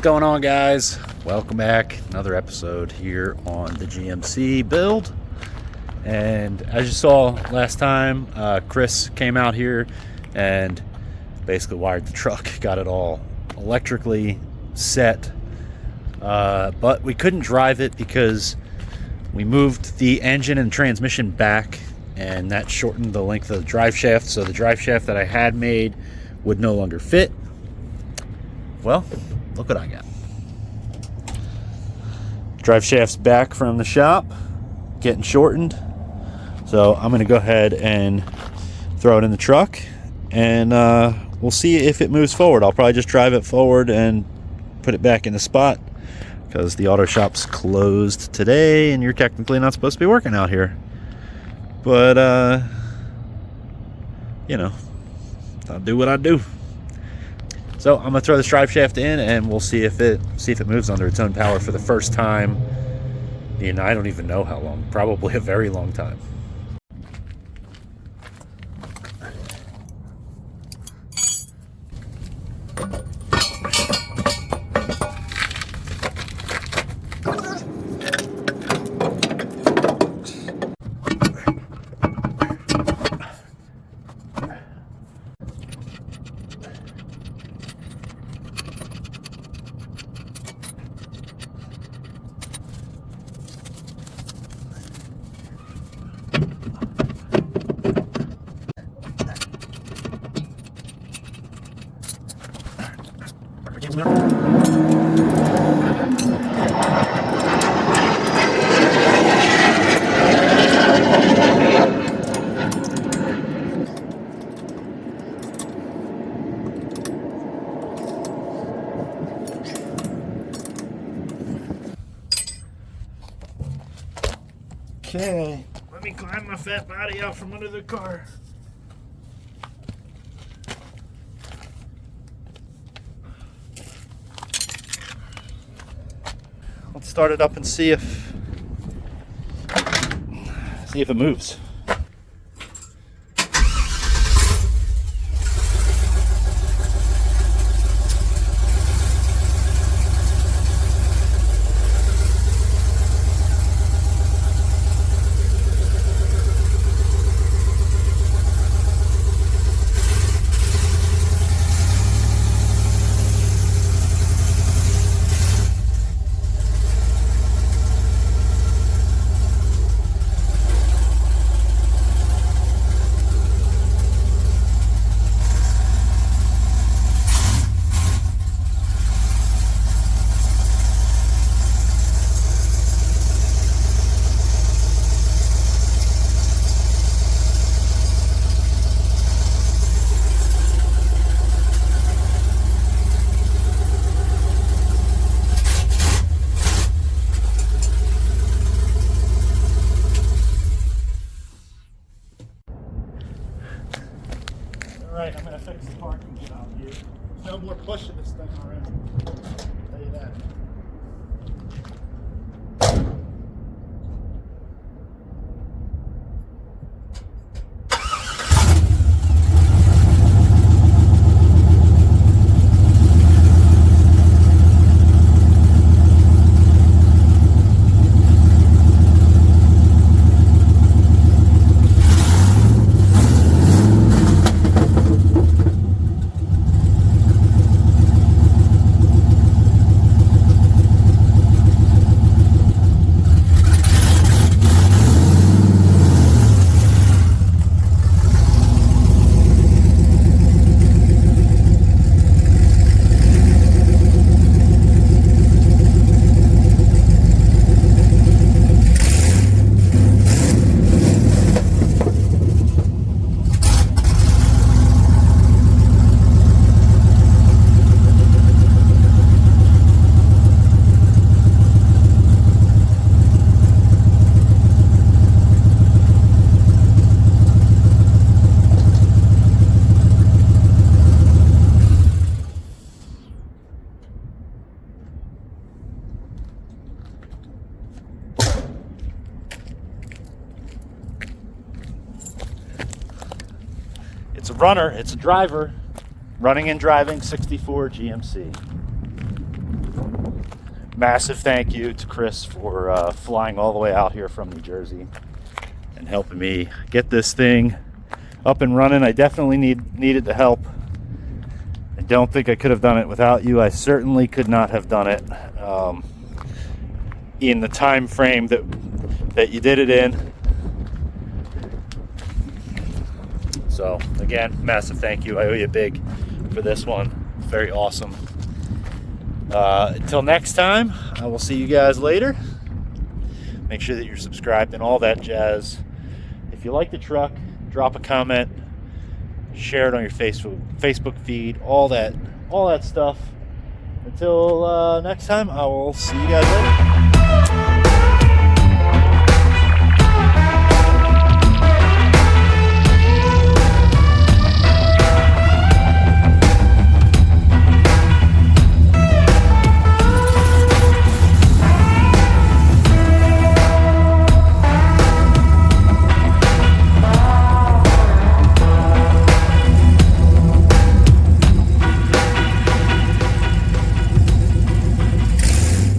going on, guys? Welcome back. Another episode here on the GMC build. And as you saw last time, Chris came out here and basically wired the truck, got it all electrically set, but we couldn't drive it because we moved the engine and transmission back, and that shortened the length of the drive shaft, so the drive shaft that I had made would no longer fit. Well, look what I got. Drive shaft's back from the shop, getting shortened, so I'm going to go ahead and throw it in the truck, and we'll see if it moves forward. I'll probably just drive it forward and put it back in the spot because the auto shop's closed today and you're technically not supposed to be working out here. But you know, I'll do what I do. So I'm gonna throw this drive shaft in and we'll see if it moves under its own power for the first time in I don't even know how long, probably a very long time. Okay, let me climb my fat body out from under the car. Let's start it up and see if it moves. Alright, I'm going to fix the parking job here. There's no more pushing this thing around. I'll tell you that. It's a runner, it's a driver, running and driving 64 GMC. massive thank you to Chris for flying all the way out here from New Jersey and helping me get this thing up and running. I definitely needed the help. I don't think I could have done it without you. I certainly could not have done it in the time frame that you did it in. So again, massive thank you. I owe you big for this one. Very awesome. Until next time, I will see you guys later. Make sure that you're subscribed and all that jazz. If you like the truck, drop a comment, share it on your Facebook feed, all that stuff. Until next time, I will see you guys later.